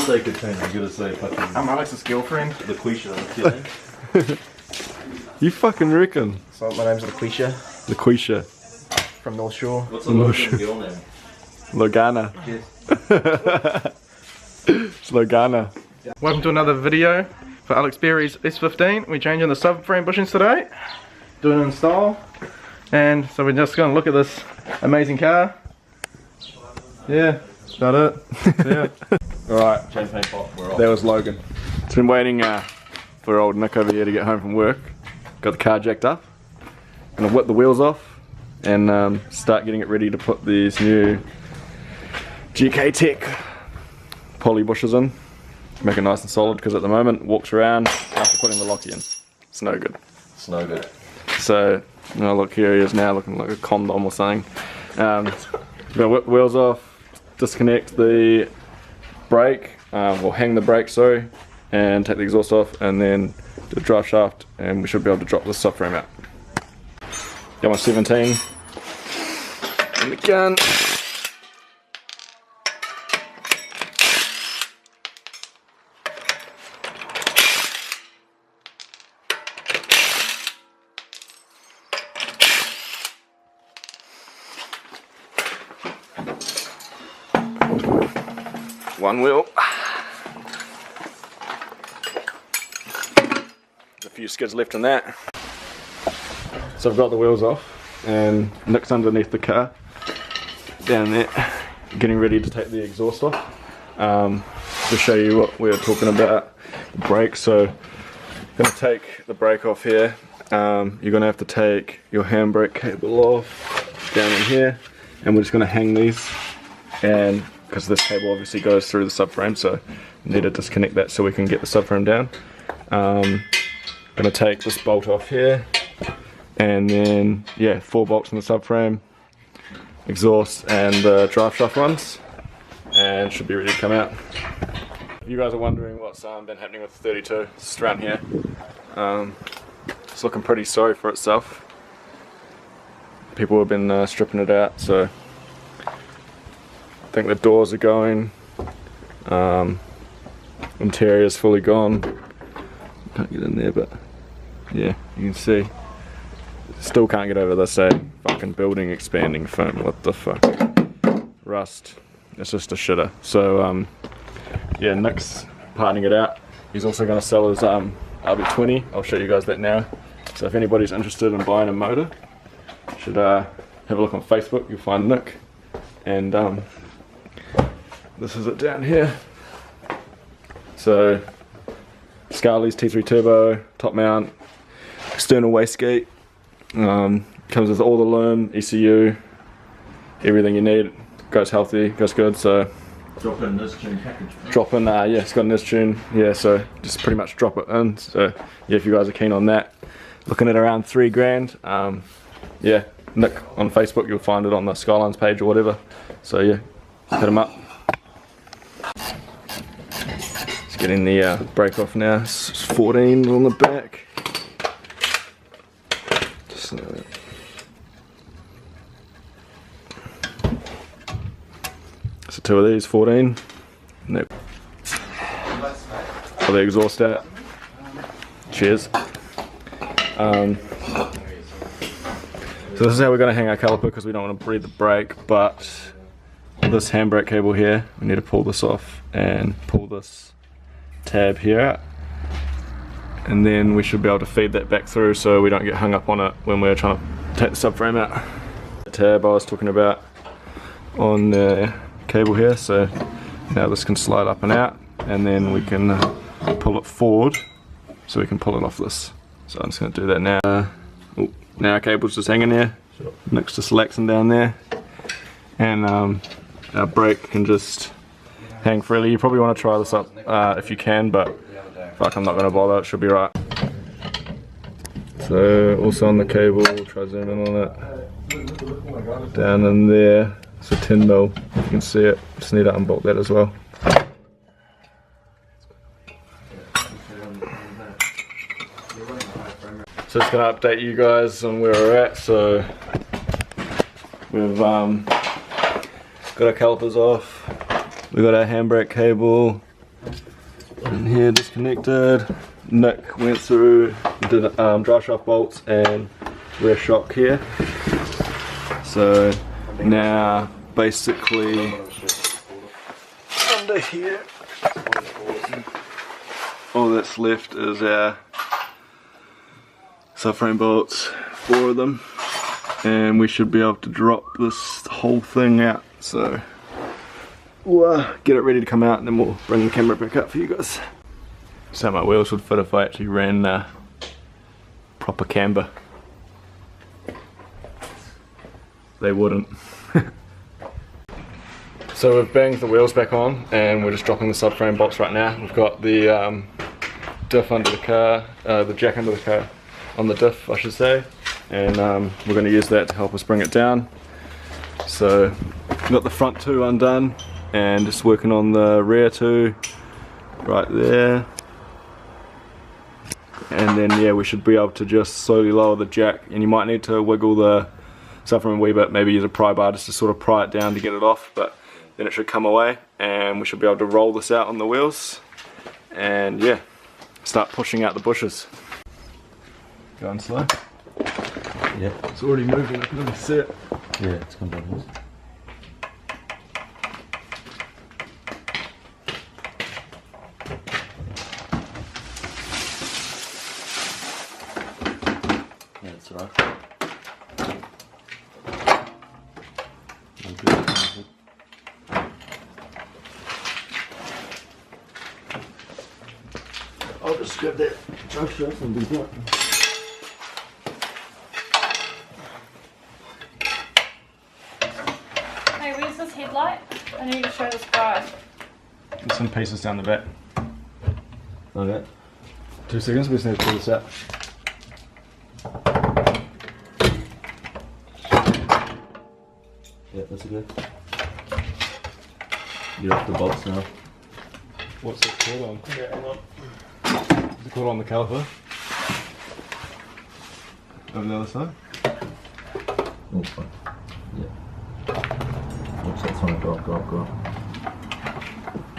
Say Gktech, I'm gonna say fucking. I'm Alex's girlfriend. LaQuisha. You fucking reckon? So my name's LaQuisha. LaQuisha. From North Shore. What's the North girl name? Logana. Yes. It's Logana. Welcome to another video for Alex Berry's S15. We're changing the subframe bushings today. Doing it in style. And so we're just gonna look at this amazing car. Yeah, that's about it. Yeah. Alright, Champagne pop, we're off. that was Logan. It's been waiting for old Nick over here to get home from work. Got the car jacked up. Gonna whip the wheels off and start getting it ready to put these new Gktech poly bushes in. Make it nice and solid because at the moment walks around after putting the locky in. It's no good. It's no good. So, you know, look, here he is now looking like a condom or something. Gonna whip the wheels off, disconnect the brake, or hang the brake, sorry, and take the exhaust off, and then do the drive shaft, and we should be able to drop the subframe out. Got my 17 in the gun. One wheel. There's a few skids left in that. So I've got the wheels off and Nick's underneath the car down there getting ready to take the exhaust off. To show you what we were talking about, the brake. So I'm going to take the brake off here. You're going to have to take your handbrake cable off down in here, and we're just going to hang these, and because this cable obviously goes through the subframe, so we need to disconnect that so we can get the subframe down. Gonna take this bolt off here, and then yeah, 4 bolts in the subframe, exhaust and the drive shaft ones, and should be ready to come out. If you guys are wondering what's been happening with 32, it's just around here. It's looking pretty sorry for itself. People have been stripping it out, so I think the doors are going, interior's fully gone. Can't get in there, but yeah, you can see. Still can't get over this fucking building expanding foam. What the fuck? Rust. It's just a shitter. So yeah, Nick's parting it out. He's also going to sell his RB20. I'll show you guys that now. So if anybody's interested in buying a motor, should have a look on Facebook. You'll find Nick. And this is it down here. So Scarley's T3 turbo, top mount, external wastegate, comes with all the loom, ECU, everything you need. Goes healthy, goes good. So Drop in this tune package. drop in, yeah, it's got an this tune, yeah. So just pretty much drop it in. So yeah, if you guys are keen on that, looking at around $3,000. Yeah, Nick on Facebook, you'll find it on the Skylines page or whatever. So yeah, hit him up. Just getting the brake off now. It's 14 on the back. Just like that. So 2 of these, 14. Nope. For the exhaust out. Cheers. So this is how we're going to hang our caliper because we don't want to bleed the brake, but this handbrake cable here, we need to pull this off and pull this tab here out, and then we should be able to feed that back through so we don't get hung up on it when we're trying to take the subframe out. The tab I was talking about on the cable here, so now this can slide up and out, and then we can pull it forward so we can pull it off this. So I'm just going to do that now. Now our cable's just hanging there, Nick's just laxing down there, and our brake can just hang freely. You probably want to try this up if you can, but fuck, I'm not going to bother, it should be right. So also on the cable, we'll try zoom in on it. Down in there, it's a 10mm, you can see it, just need to unbolt that as well. So just going to update you guys on where we're at. So we've got our calipers off, we've got our handbrake cable, And here disconnected. Nick went through, did dry shaft bolts and rear shock here. So now basically under here, all that's left is our subframe bolts, 4 of them, and we should be able to drop this whole thing out. So we'll get it ready to come out and then we'll bring the camera back up for you guys. So my wheels would fit if I actually ran proper camber. They wouldn't. So we've banged the wheels back on and we're just dropping the subframe bolts right now. We've got the diff under the car, the jack under the car, on the diff I should say, and we're going to use that to help us bring it down. So we've got the front 2 undone and just working on the rear 2 right there. And then yeah, we should be able to just slowly lower the jack, and you might need to wiggle the subframe a wee bit, maybe use a pry bar just to sort of pry it down to get it off, but then it should come away and we should be able to roll this out on the wheels and yeah, start pushing out the bushes. Going slow? Yeah. It's already moving, I can only see it. Yeah, it's come down here. Yeah, it's alright. I'll just grab that junction off and be done. Hey, where's this headlight? I need to show this bride. There's some pieces down the back. Okay. 2 seconds, we just need to pull this out. Yeah, that's good. You're off the bolts now. What's it called on? Yeah, hang on. Is it called on the caliper? Over the other side? Oh, fine. Yeah. What's that one? Go up.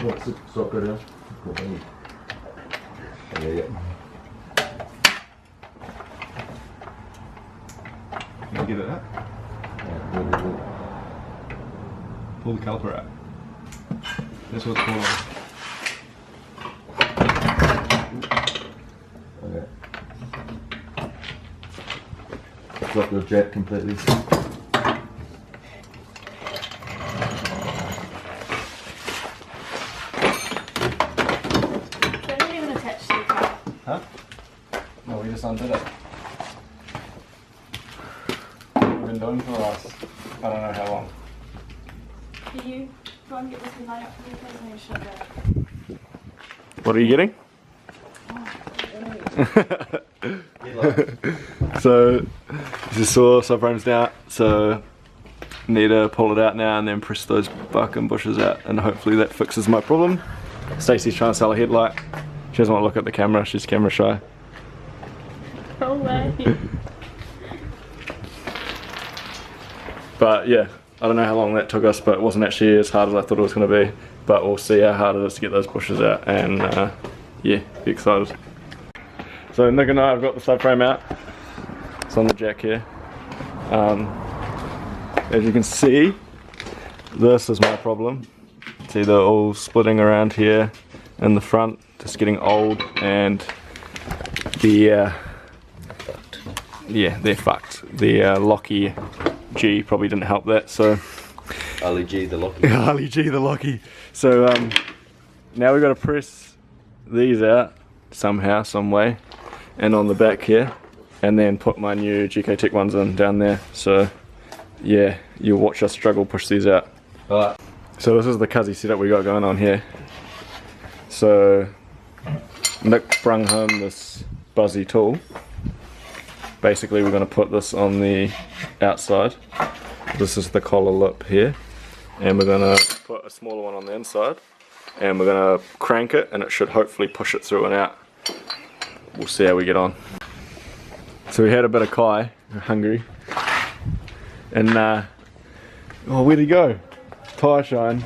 What's it? Stop, go down. Yeah. Can you get it out? Yeah, Pull the caliper out. That's what it's called on. Okay. Drop your jack completely. They don't even attach to the car. Huh? No, we just undid it. We've been doing for the last, I don't know how long. Can you go and get this headlight up for me, please? I need to show that. What are you getting? So this is saw subframes down, so need to pull it out now and then press those fucking bushes out, and hopefully that fixes my problem. Stacey's trying to sell a headlight. She doesn't want to look at the camera, she's camera shy. No way. But yeah, I don't know how long that took us, but it wasn't actually as hard as I thought it was going to be. But we'll see how hard it is to get those bushes out, and yeah, be excited. So Nick and I have got the subframe out. It's on the jack here. As you can see, this is my problem. See, they're all splitting around here in the front, just getting old, and the yeah, they're fucked. The Locky G probably didn't help that. So Ali G the Locky. Ali G the Locky. So now we've got to press these out somehow, some way, and on the back here, and then put my new Gktech ones in down there. So yeah, you'll watch us struggle push these out. Alright. So this is the cuzzy setup we got going on here. So Nick brung home this buzzy tool. Basically we're going to put this on the outside. This is the collar lip here, and we're going to put a smaller one on the inside, and we're going to crank it, and it should hopefully push it through and out. We'll see how we get on. So we had a bit of Kai, we're hungry, and oh, where'd he go? Tire shine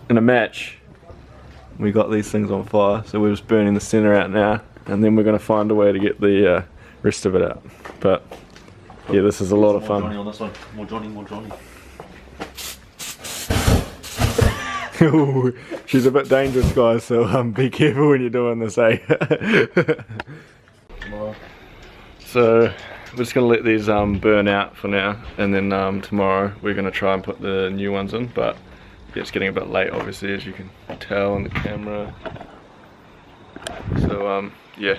in a match we got these things on fire, so we're just burning the center out now, and then we're going to find a way to get the rest of it out. But yeah, this is a lot of fun. More Johnny on this one. More Johnny, more Johnny. Ooh, she's a bit dangerous, guys, so be careful when you're doing this, eh? So we're just gonna let these burn out for now, and then tomorrow we're gonna try and put the new ones in. But yeah, it's getting a bit late, obviously, as you can tell on the camera. So yeah,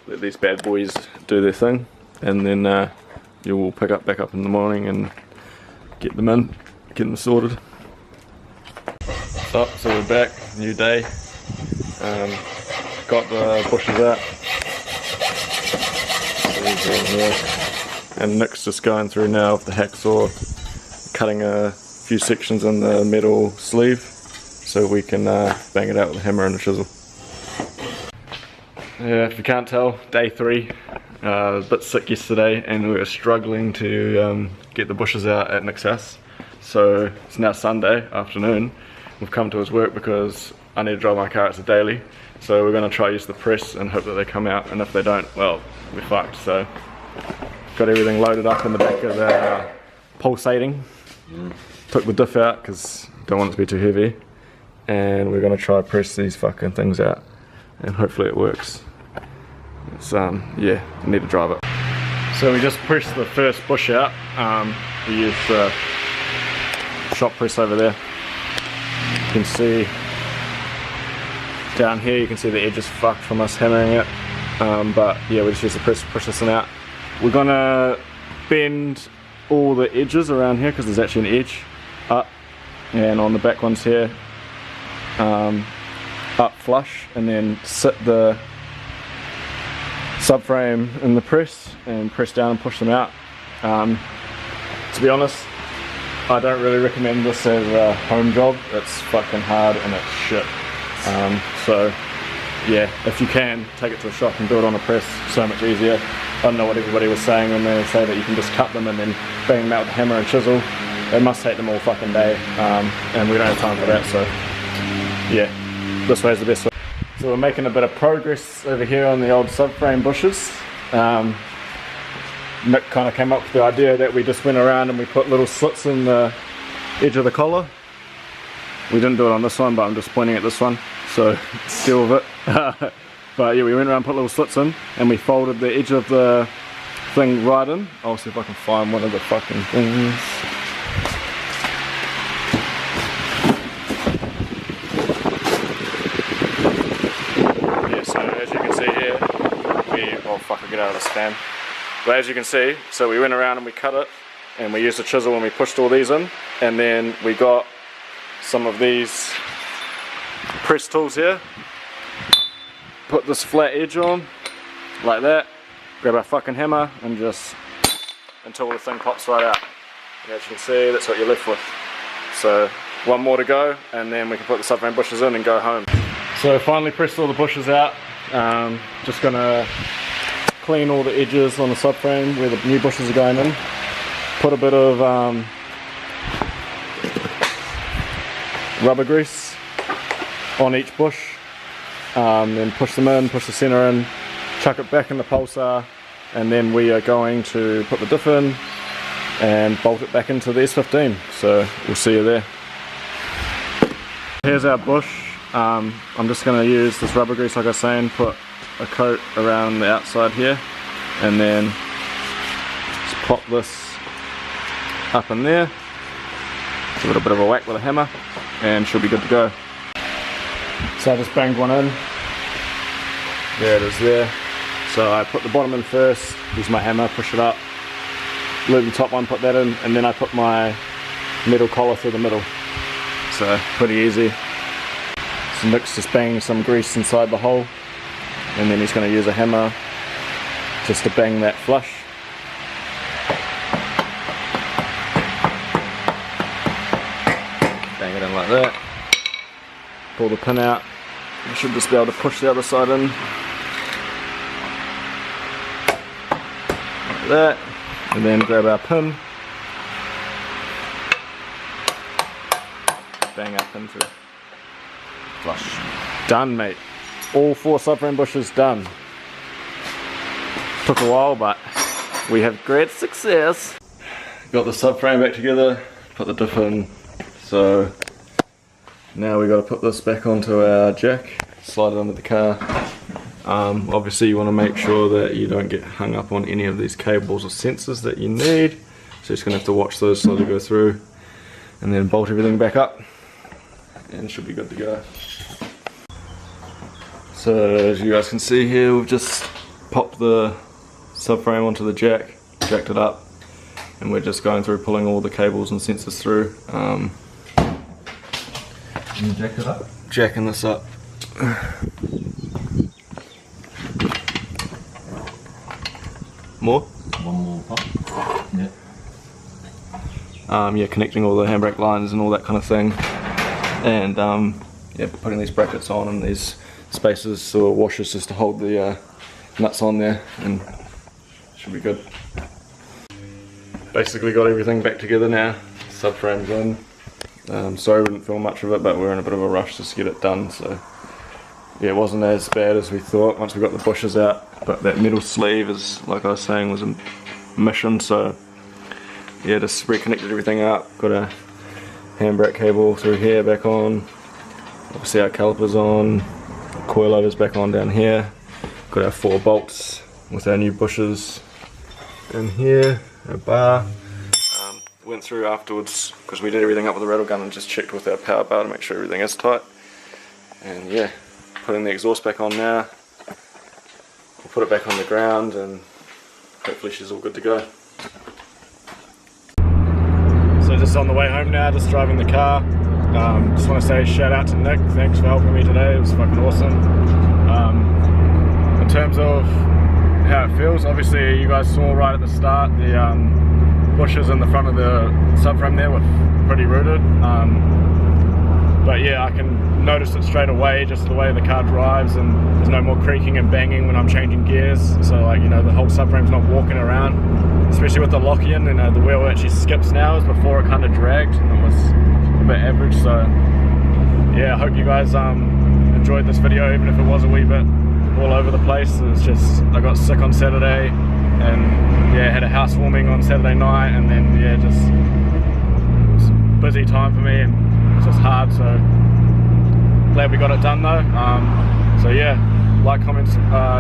let these bad boys do their thing, and then you will pick up back up in the morning and get them in, get them sorted. So we're back, new day. Got the bushes out. And Nick's just going through now with the hacksaw, cutting a few sections in the metal sleeve so we can bang it out with a hammer and a chisel. Yeah, if you can't tell, day 3. A bit sick yesterday, and we were struggling to get the bushes out at Nick's house. So it's now Sunday afternoon. We've come to his work because I need to drive my car, it's a daily. So we're going to try use the press and hope that they come out, and if they don't, well, we're fucked. So got everything loaded up in the back of the pulsating. Took the diff out because don't want it to be too heavy, and we're going to try press these fucking things out, and hopefully it works. It's yeah, I need to drive it. So we just pressed the first bush out. We used the shop press over there. You can see down here, you can see the edge is fucked from us hammering it. But yeah, we just use the press to push this one out. We're gonna bend all the edges around here because there's actually an edge up, and on the back ones here up flush, and then sit the subframe in the press and press down and push them out. To be honest, I don't really recommend this as a home job. It's fucking hard and it's shit. So yeah, if you can, take it to a shop and do it on a press, so much easier. I don't know what everybody was saying when they say that you can just cut them and then bang them out with a hammer and chisel. It must take them all fucking day, and we don't have time for that, so yeah, this way is the best way. So we're making a bit of progress over here on the old subframe bushes. Nick kind of came up with the idea that we just went around and we put little slits in the edge of the collar. We didn't do it on this one, but I'm just pointing at this one, so deal with it. But yeah, we went around and put little slits in, and we folded the edge of the thing right in. I'll see if I can find one of the fucking things. Yeah, so as you can see here, oh fuck, I'll get out of this fan. But as you can see, so we went around and we cut it, and we used a chisel and we pushed all these in, and then we got some of these press tools here, put this flat edge on like that, grab our fucking hammer and just until the thing pops right out. And as you can see, that's what you're left with. So one more to go, and then we can put the subframe bushes in and go home. So finally pressed all the bushes out. Just gonna clean all the edges on the subframe where the new bushes are going in, put a bit of rubber grease on each bush, then push them in, push the center in, chuck it back in the pulsar, and then we are going to put the diff in and bolt it back into the S15. So we'll see you there. Here's our bush. I'm just going to use this rubber grease, like I was saying, put a coat around the outside here, and then just pop this up in there, give it a bit of a whack with a hammer, and she'll be good to go. So I just banged one in. There it is there. So I put the bottom in first, use my hammer, push it up, lube the top one, put that in, and then I put my metal collar through the middle. So pretty easy. So Nick's just banging some grease inside the hole, and then he's going to use a hammer just to bang that flush. Bang it in like that. Pull the pin out. You should just be able to push the other side in. Like that. And then grab our pin. Bang our pin through. flush. Done, mate. All 4 subframe bushes done. Took a while, but we have great success. Got the subframe back together, put the diff in. So now we got to put this back onto our jack, slide it under the car. Obviously you want to make sure that you don't get hung up on any of these cables or sensors that you need. So you're just going to have to watch those slowly go through and then bolt everything back up and it should be good to go. So as you guys can see here, we've just popped the subframe onto the jack, jacked it up, and we're just going through pulling all the cables and sensors through. You jacked it up? Jacking this up. More? One more pump. Yeah. Yeah, connecting all the handbrake lines and all that kind of thing. And yeah, putting these brackets on and these spacers or washers just to hold the nuts on there, and should be good. Basically got everything back together now. Subframe's in. Sorry we didn't film much of it, but we're in a bit of a rush just to get it done. So yeah, it wasn't as bad as we thought once we got the bushes out. But that metal sleeve is, like I was saying, was a mission. So yeah, just reconnected everything up. Got a handbrake cable through here back on. Obviously our calipers on. Coilovers back on down here. Got our 4 bolts with our new bushes in here. Our bar. Went through afterwards because we did everything up with a rattle gun and just checked with our power bar to make sure everything is tight. And yeah, putting the exhaust back on now. We'll put it back on the ground and hopefully she's all good to go. So just on the way home now, just driving the car. Just want to say shout out to Nick, thanks for helping me today, it was fucking awesome. In terms of how it feels, obviously you guys saw right at the start the bushes in the front of the subframe there were pretty rooted. But yeah, I can notice it straight away, just the way the car drives, and there's no more creaking and banging when I'm changing gears. So like, you know, the whole subframe's not walking around, especially with the lock-in, and the wheel actually skips now, as before it kind of dragged and it was a bit average. So yeah, I hope you guys enjoyed this video, even if it was a wee bit all over the place. It's just, I got sick on Saturday, and yeah, had a housewarming on Saturday night, and then yeah, just it was a busy time for me and it's just hard. So glad we got it done though. So yeah, like, comment,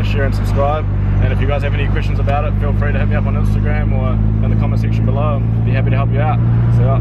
share and subscribe, and if you guys have any questions about it, feel free to hit me up on Instagram or in the comment section below. I'll be happy to help you out. So